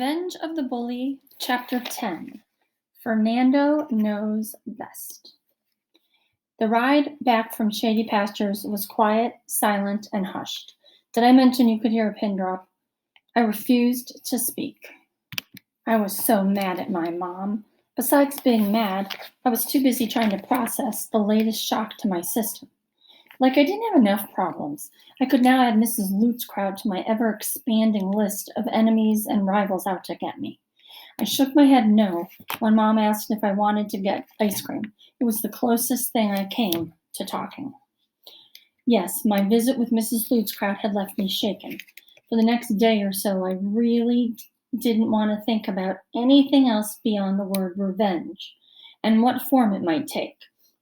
Revenge of the Bully, Chapter 10. Fernando Knows Best. The ride back from Shady Pastures was quiet, silent, and hushed. Did I mention you could hear a pin drop? I refused to speak. I was so mad at my mom. Besides being mad, I was too busy trying to process the latest shock to my system. Like I didn't have enough problems. I could now add Mrs. Lutz-Crowd to my ever-expanding list of enemies and rivals out to get me. I shook my head no when Mom asked if I wanted to get ice cream. It was the closest thing I came to talking. Yes, my visit with Mrs. Lutz-Crowd had left me shaken. For the next day or so, I really didn't want to think about anything else beyond the word revenge and what form it might take.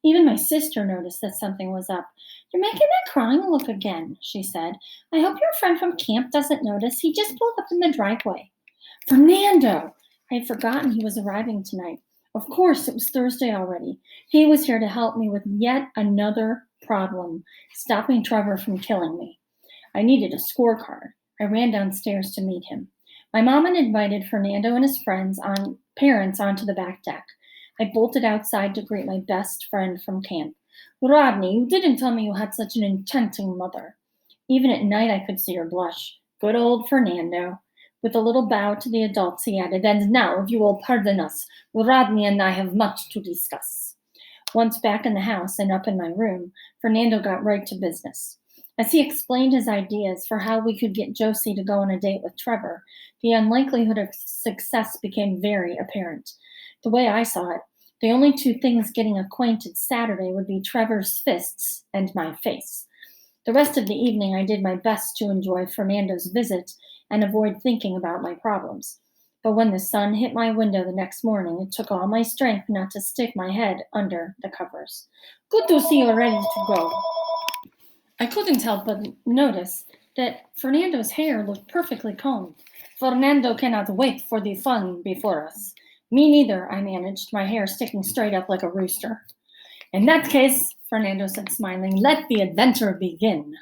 Even my sister noticed that something was up. "You're making that crying look again," she said. "I hope your friend from camp doesn't notice. He just pulled up in the driveway." Fernando! I had forgotten he was arriving tonight. Of course, it was Thursday already. He was here to help me with yet another problem, stopping Trevor from killing me. I needed a scorecard. I ran downstairs to meet him. My mom had invited Fernando and his parents onto the back deck. I bolted outside to greet my best friend from camp. "Rodney, you didn't tell me you had such an enchanting mother." Even at night I could see her blush. Good old Fernando. With a little bow to the adults, he added, "And now, if you will pardon us, Rodney and I have much to discuss." Once back in the house and up in my room, Fernando got right to business. As he explained his ideas for how we could get Josie to go on a date with Trevor, the unlikelihood of success became very apparent. The way I saw it, the only two things getting acquainted Saturday would be Trevor's fists and my face. The rest of the evening I did my best to enjoy Fernando's visit and avoid thinking about my problems. But when the sun hit my window the next morning, it took all my strength not to stick my head under the covers. "Good to see you're ready to go." I couldn't help but notice that Fernando's hair looked perfectly combed. Fernando cannot wait for the fun before us. Me neither, I managed, my hair sticking straight up like a rooster. "In that case," Fernando said, smiling, "let the adventure begin."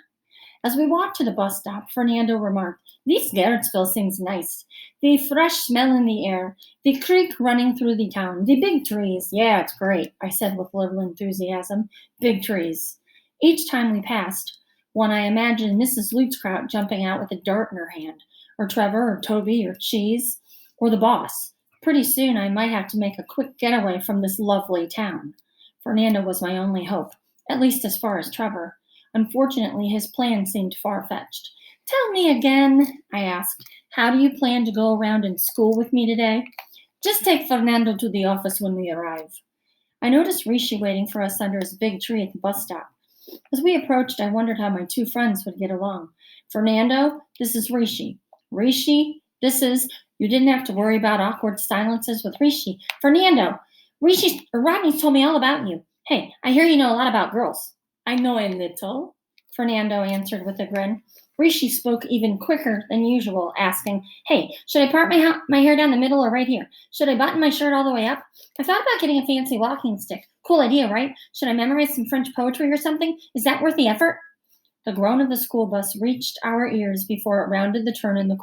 As we walked to the bus stop, Fernando remarked, "This Garrettsville seems nice. The fresh smell in the air, the creek running through the town, the big trees." "Yeah, it's great," I said with little enthusiasm. "Big trees." Each time we passed one, I imagined Mrs. Lutz-Crowd jumping out with a dart in her hand, or Trevor, or Toby, or Cheese, or the boss. Pretty soon I might have to make a quick getaway from this lovely town. Fernando was my only hope, at least as far as Trevor. Unfortunately, his plan seemed far-fetched. "Tell me again," I asked, "how do you plan to go around in school with me today?" "Just take Fernando to the office when we arrive." I noticed Rishi waiting for us under his big tree at the bus stop. As we approached, I wondered how my two friends would get along. "Fernando, this is Rishi. Rishi, this is..." You didn't have to worry about awkward silences with Rishi. "Fernando, Rodney's told me all about you. Hey, I hear you know a lot about girls." "I know a little," Fernando answered with a grin. Rishi spoke even quicker than usual, asking, "Hey, should I part my hair down the middle or right here? Should I button my shirt all the way up? I thought about getting a fancy walking stick. Cool idea, right? Should I memorize some French poetry or something? Is that worth the effort?" The groan of the school bus reached our ears before it rounded the turn in the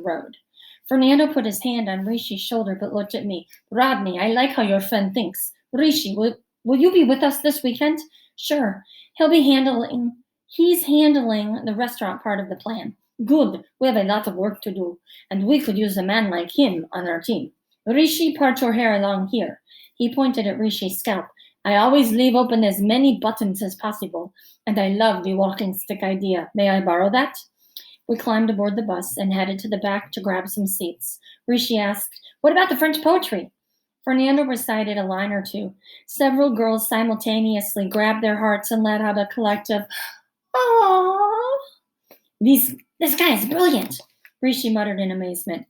road. Fernando put his hand on Rishi's shoulder but looked at me. "Rodney, I like how your friend thinks. Rishi, will you be with us this weekend?" "Sure. He's handling the restaurant part of the plan." "Good. We have a lot of work to do, and we could use a man like him on our team. Rishi, part your hair along here." He pointed at Rishi's scalp. "I always leave open as many buttons as possible, and I love the walking stick idea. May I borrow that?" We climbed aboard the bus and headed to the back to grab some seats. Rishi asked, "What about the French poetry?" Fernando recited a line or two. Several girls simultaneously grabbed their hearts and let out a collective, "Aww." This guy is brilliant," Rishi muttered in amazement.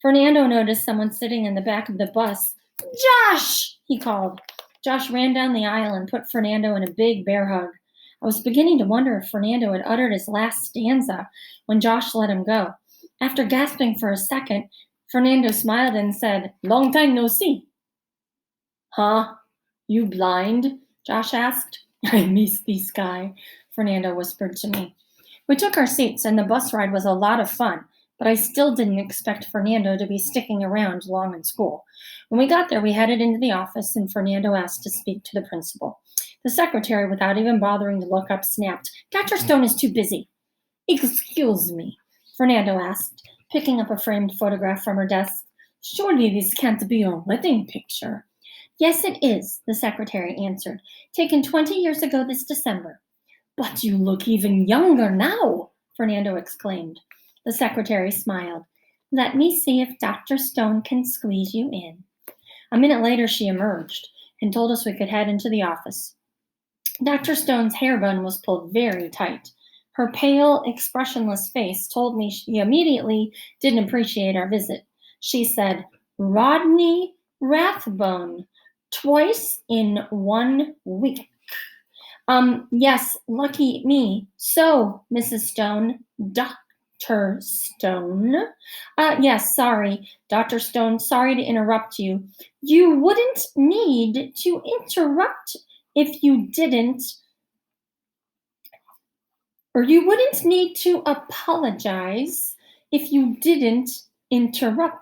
Fernando noticed someone sitting in the back of the bus. "Josh!" he called. Josh ran down the aisle and put Fernando in a big bear hug. I was beginning to wonder if Fernando had uttered his last stanza when Josh let him go. After gasping for a second, Fernando smiled and said, "Long time no see." "Huh? You blind?" Josh asked. "I miss this guy," Fernando whispered to me. We took our seats, and the bus ride was a lot of fun. but I still didn't expect Fernando to be sticking around long in school. When we got there, we headed into the office, and Fernando asked to speak to the principal. The secretary, without even bothering to look up, snapped, "Dr. Stone is too busy." "Excuse me," Fernando asked, picking up a framed photograph from her desk. "Surely this can't be your wedding picture." "Yes, it is," the secretary answered, "taken 20 years ago this December." "But you look even younger now," Fernando exclaimed. The secretary smiled. "Let me see if Dr. Stone can squeeze you in." A minute later, she emerged and told us we could head into the office. Dr. Stone's hair bun was pulled very tight. Her pale, expressionless face told me she immediately didn't appreciate our visit. She said, "Rodney Rathbone, twice in 1 week." Yes, lucky me. So, Mrs. Stone, Dr. Stone. Yes, sorry, Dr. Stone, sorry to interrupt you. You wouldn't need to interrupt if you didn't, or you wouldn't need to apologize if you didn't interrupt.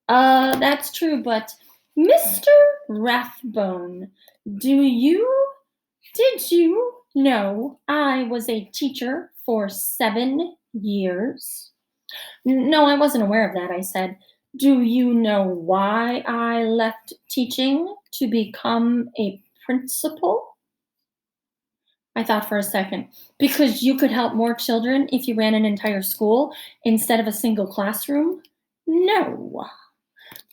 That's true, but Mr. Rathbone, did you know I was a teacher for 7 years? No, I wasn't aware of that, I said. Do you know why I left teaching to become a principal? I thought for a second. Because you could help more children if you ran an entire school instead of a single classroom? No.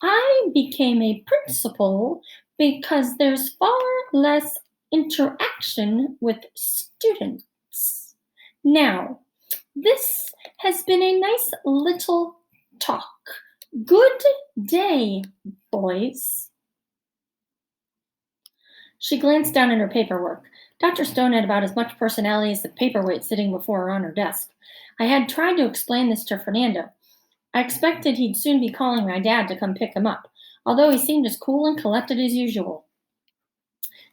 I became a principal because there's far less interaction with students. Now, this has been a nice little talk. Good day, boys. She glanced down at her paperwork. Dr. Stone had about as much personality as the paperweight sitting before her on her desk. I had tried to explain this to Fernando. I expected he'd soon be calling my dad to come pick him up, although he seemed as cool and collected as usual.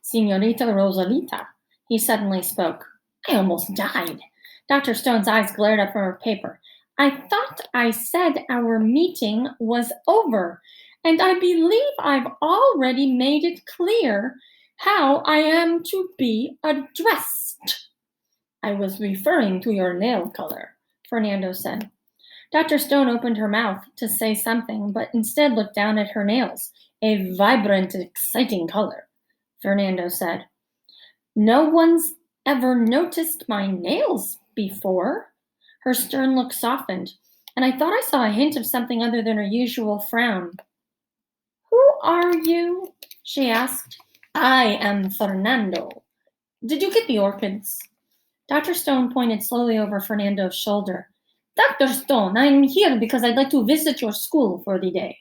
"Senorita Rosalita," he suddenly spoke. I almost died. Dr. Stone's eyes glared up from her paper. "I thought I said our meeting was over, and I believe I've already made it clear how I am to be addressed." "I was referring to your nail color," Fernando said. Dr. Stone opened her mouth to say something, but instead looked down at her nails. "A vibrant, exciting color," Fernando said. "No one's ever noticed my nails before." Her stern look softened, and I thought I saw a hint of something other than her usual frown. "Who are you?" she asked. "I am Fernando. Did you get the orchids?" Dr. Stone pointed slowly over Fernando's shoulder. "Dr. Stone, I'm here because I'd like to visit your school for the day."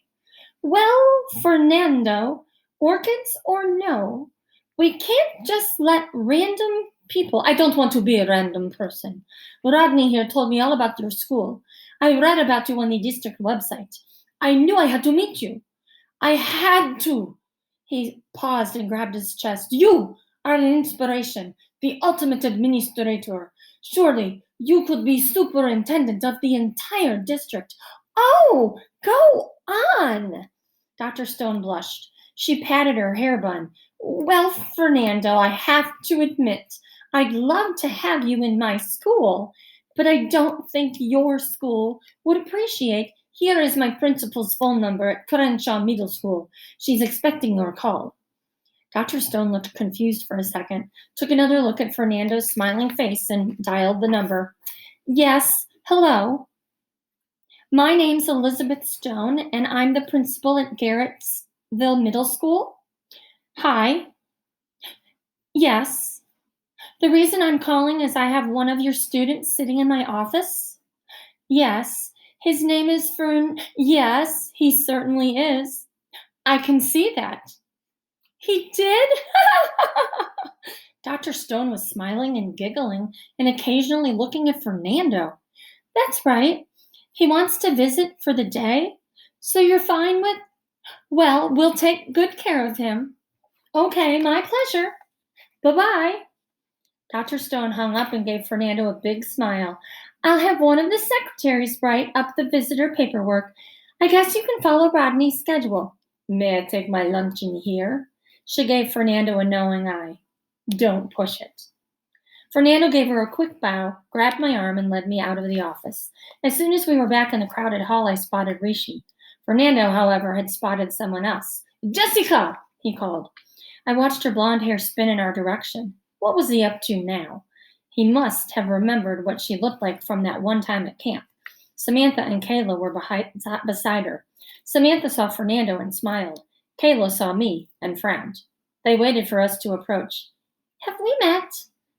"Well, Fernando, orchids or no, we can't just let random people. I don't want to be a random person. Rodney here told me all about your school. I read about you on the district website. I knew I had to meet you. I had to." He paused and grabbed his chest. "You are an inspiration, the ultimate administrator. Surely you could be superintendent of the entire district." "Oh, go on." Dr. Stone blushed. She patted her hair bun. "Well, Fernando, I have to admit, I'd love to have you in my school, but I don't think your school would appreciate. Here is my principal's phone number at Crenshaw Middle School. She's expecting your call." Dr. Stone looked confused for a second, took another look at Fernando's smiling face, and dialed the number. "Yes, hello. My name's Elizabeth Stone, and I'm the principal at Garrettsville Middle School." "Hi. Yes. The reason I'm calling is I have one of your students sitting in my office." "Yes. His name is Fern." "Yes, he certainly is. I can see that." "He did?" Dr. Stone was smiling and giggling and occasionally looking at Fernando. "That's right. He wants to visit for the day. So you're fine with? Well, we'll take good care of him." "Okay, my pleasure. Bye-bye." Dr. Stone hung up and gave Fernando a big smile. I'll have one of the secretaries write up the visitor paperwork. I guess you can follow Rodney's schedule. May I take my lunch in here? She gave Fernando a knowing eye. Don't push it. Fernando gave her a quick bow, grabbed my arm, and led me out of the office. As soon as we were back in the crowded hall, I spotted Rishi. Fernando, however, had spotted someone else. Jessica! He called. I watched her blonde hair spin in our direction. What was he up to now? He must have remembered what she looked like from that one time at camp. Samantha and Kayla were beside her. Samantha saw Fernando and smiled. Kayla saw me and frowned. They waited for us to approach. Have we met?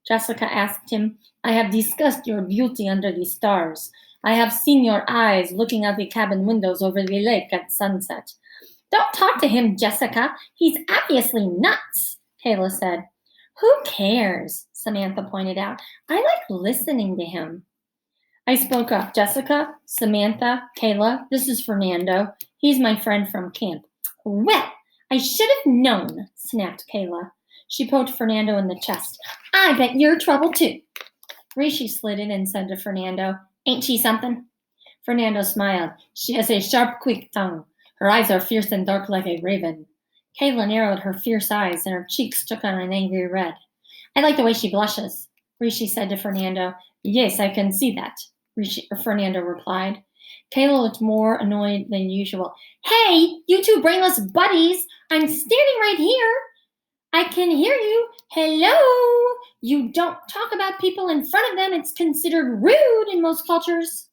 Jessica asked him. I have discussed your beauty under the stars. I have seen your eyes looking out the cabin windows over the lake at sunset. Don't talk to him, Jessica. He's obviously nuts, Kayla said. Who cares? Samantha pointed out. I like listening to him. I spoke up. Jessica, Samantha, Kayla, this is Fernando. He's my friend from camp. Well, I should have known, snapped Kayla. She poked Fernando in the chest. I bet you're trouble too. Rishi slid in and said to Fernando, Ain't she something? Fernando smiled. She has a sharp, quick tongue. Her eyes are fierce and dark like a raven. Kayla narrowed her fierce eyes, and her cheeks took on an angry red. I like the way she blushes, Rishi said to Fernando. Yes, I can see that, Fernando replied. Kayla looked more annoyed than usual. Hey, you two brainless buddies! I'm standing right here. I can hear you. Hello! You don't talk about people in front of them. It's considered rude in most cultures.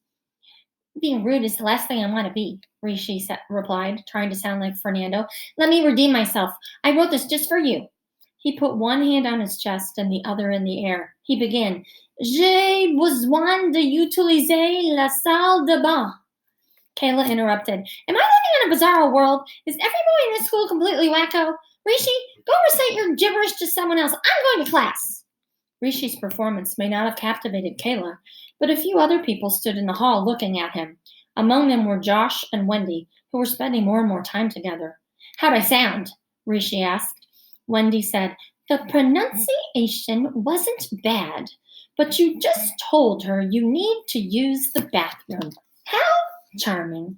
Being rude is the last thing I want to be, Rishi replied, trying to sound like Fernando. Let me redeem myself. I wrote this just for you. He put one hand on his chest and the other in the air. He began, J'ai besoin d'utiliser la salle de bain. Kayla interrupted. Am I living in a bizarro world? Is every boy in this school completely wacko? Rishi, go recite your gibberish to someone else. I'm going to class. Rishi's performance may not have captivated Kayla, but a few other people stood in the hall looking at him. Among them were Josh and Wendy, who were spending more and more time together. How'd I sound? Rishi asked. Wendy said, The pronunciation wasn't bad, but you just told her you need to use the bathroom. How charming.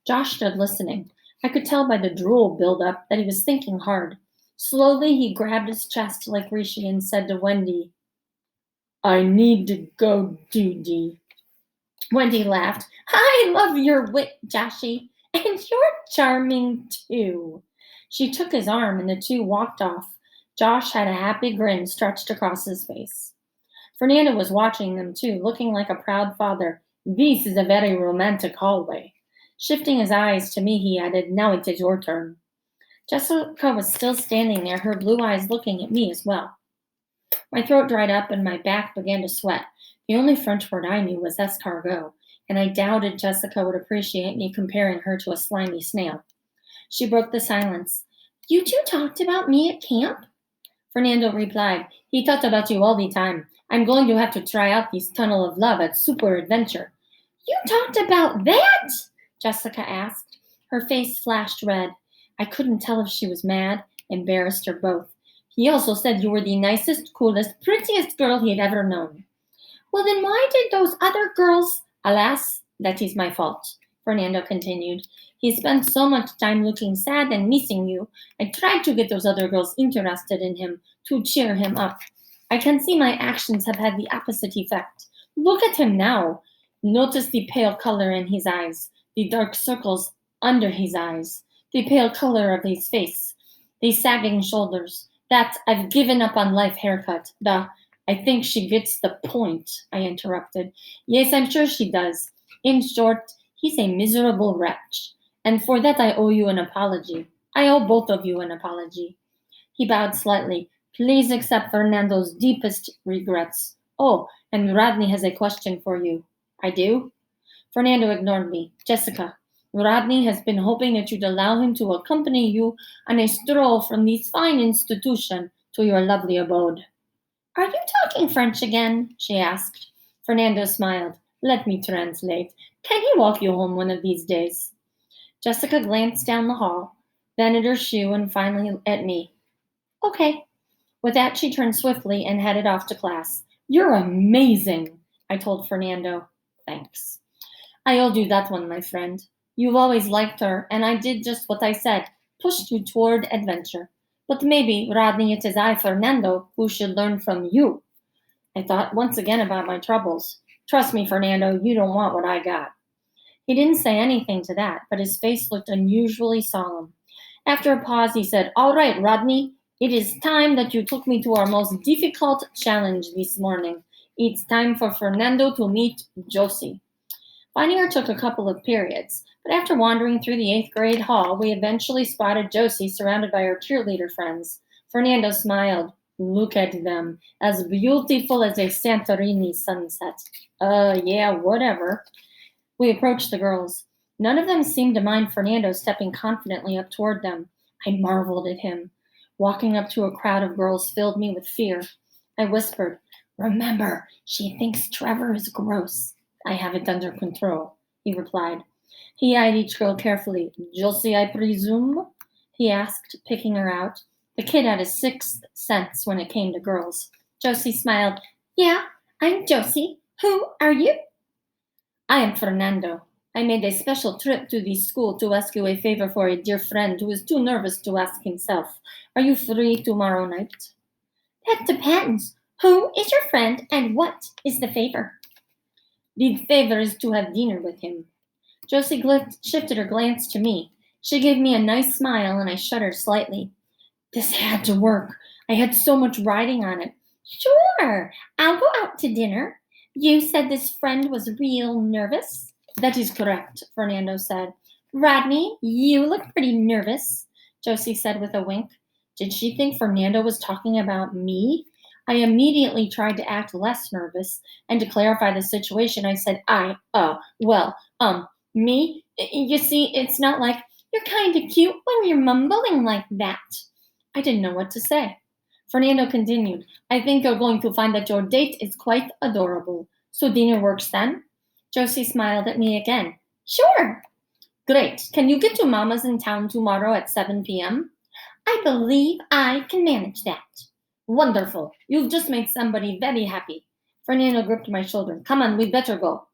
Josh stood listening. I could tell by the drool buildup that he was thinking hard. Slowly, he grabbed his chest like Rishi and said to Wendy, I need to go doo-dee. Wendy laughed. I love your wit, Joshy, and you're charming too. She took his arm and the two walked off. Josh had a happy grin stretched across his face. Fernando was watching them too, looking like a proud father. This is a very romantic hallway. Shifting his eyes to me, he added, Now it is your turn. Jessica was still standing there, her blue eyes looking at me as well. My throat dried up and my back began to sweat. The only French word I knew was escargot, and I doubted Jessica would appreciate me comparing her to a slimy snail. She broke the silence. You two talked about me at camp? Fernando replied, He thought about you all the time. I'm going to have to try out this tunnel of love at Super Adventure. You talked about that? Jessica asked. Her face flashed red. I couldn't tell if she was mad, embarrassed, or both. He also said you were the nicest, coolest, prettiest girl he had ever known. Well, then why did those other girls... Alas, that is my fault, Fernando continued. He spent so much time looking sad and missing you. I tried to get those other girls interested in him, to cheer him up. I can see my actions have had the opposite effect. Look at him now. Notice the pale color in his eyes, the dark circles under his eyes, the pale color of his face, the sagging shoulders, that I've given up on life haircut, I think she gets the point, I interrupted. Yes, I'm sure she does. In short, he's a miserable wretch, and for that I owe you an apology. I owe both of you an apology. He bowed slightly. Please accept Fernando's deepest regrets. Oh, and Rodney has a question for you. I do? Fernando ignored me. Jessica, Rodney has been hoping that you'd allow him to accompany you on a stroll from this fine institution to your lovely abode. Are you talking French again? She asked. Fernando smiled. Let me translate. Can he walk you home one of these days? Jessica glanced down the hall, then at her shoe, and finally at me. Okay. With that, she turned swiftly and headed off to class. You're amazing, I told Fernando. Thanks. I owed you that one, my friend. You've always liked her, and I did just what I said, pushed you toward adventure. But maybe, Rodney, it is I, Fernando, who should learn from you. I thought once again about my troubles. Trust me, Fernando, you don't want what I got. He didn't say anything to that, but his face looked unusually solemn. After a pause, he said, All right, Rodney, it is time that you took me to our most difficult challenge this morning. It's time for Fernando to meet Josie. Finding her took a couple of periods, but after wandering through the 8th grade hall, we eventually spotted Josie surrounded by her cheerleader friends. Fernando smiled. Look at them, as beautiful as a Santorini sunset. Yeah, whatever. We approached the girls. None of them seemed to mind Fernando stepping confidently up toward them. I marveled at him. Walking up to a crowd of girls filled me with fear. I whispered, Remember, she thinks Trevor is gross. I have it under control, he replied. He eyed each girl carefully. Josie, I presume? He asked, picking her out. The kid had a sixth sense when it came to girls. Josie smiled. Yeah, I'm Josie. Who are you? I am Fernando. I made a special trip to the school to ask you a favor for a dear friend who is too nervous to ask himself. Are you free tomorrow night? That depends. Who is your friend and what is the favor? The favor is to have dinner with him. Josie shifted her glance to me. She gave me a nice smile and I shuddered slightly. This had to work. I had so much riding on it. Sure, I'll go out to dinner. You said this friend was real nervous? That is correct, Fernando said. Rodney, you look pretty nervous, Josie said with a wink. Did she think Fernando was talking about me? I immediately tried to act less nervous, and to clarify the situation, I said, me? You see, it's not like you're kind of cute when you're mumbling like that. I didn't know what to say. Fernando continued, I think you're going to find that your date is quite adorable. So dinner works then? Josie smiled at me again. Sure. Great. Can you get to Mama's in town tomorrow at 7 p.m.? I believe I can manage that. Wonderful. You've just made somebody very happy. Fernando gripped my shoulder. Come on, we'd better go.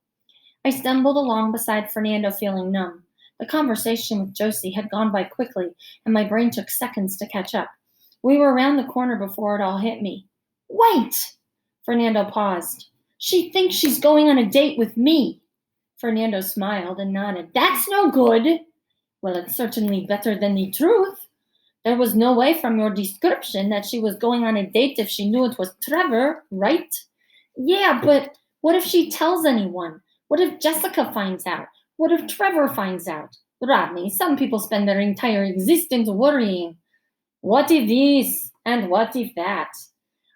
I stumbled along beside Fernando, feeling numb. The conversation with Josie had gone by quickly, and my brain took seconds to catch up. We were around the corner before it all hit me. Wait! Fernando paused. She thinks she's going on a date with me. Fernando smiled and nodded. That's no good. Well, it's certainly better than the truth. There was no way from your description that she was going on a date if she knew it was Trevor, right? Yeah, but what if she tells anyone? What if Jessica finds out? What if Trevor finds out? Rodney, some people spend their entire existence worrying. What if this and what if that?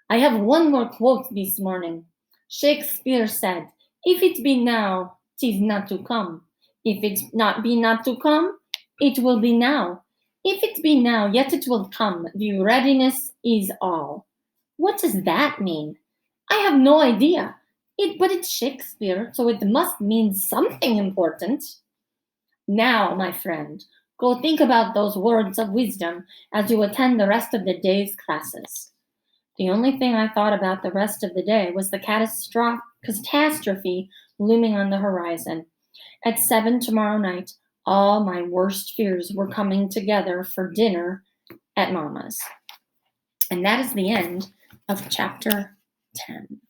I have one more quote this morning. Shakespeare said, If it be now, 'tis not to come. If it be not to come, it will be now. If it be now, yet it will come. The readiness is all. What does that mean? I have no idea. But it's Shakespeare, so it must mean something important. Now, my friend, go think about those words of wisdom as you attend the rest of the day's classes. The only thing I thought about the rest of the day was the catastrophe looming on the horizon. At 7 tomorrow night, all my worst fears were coming together for dinner at Mama's. And that is the end of chapter 10.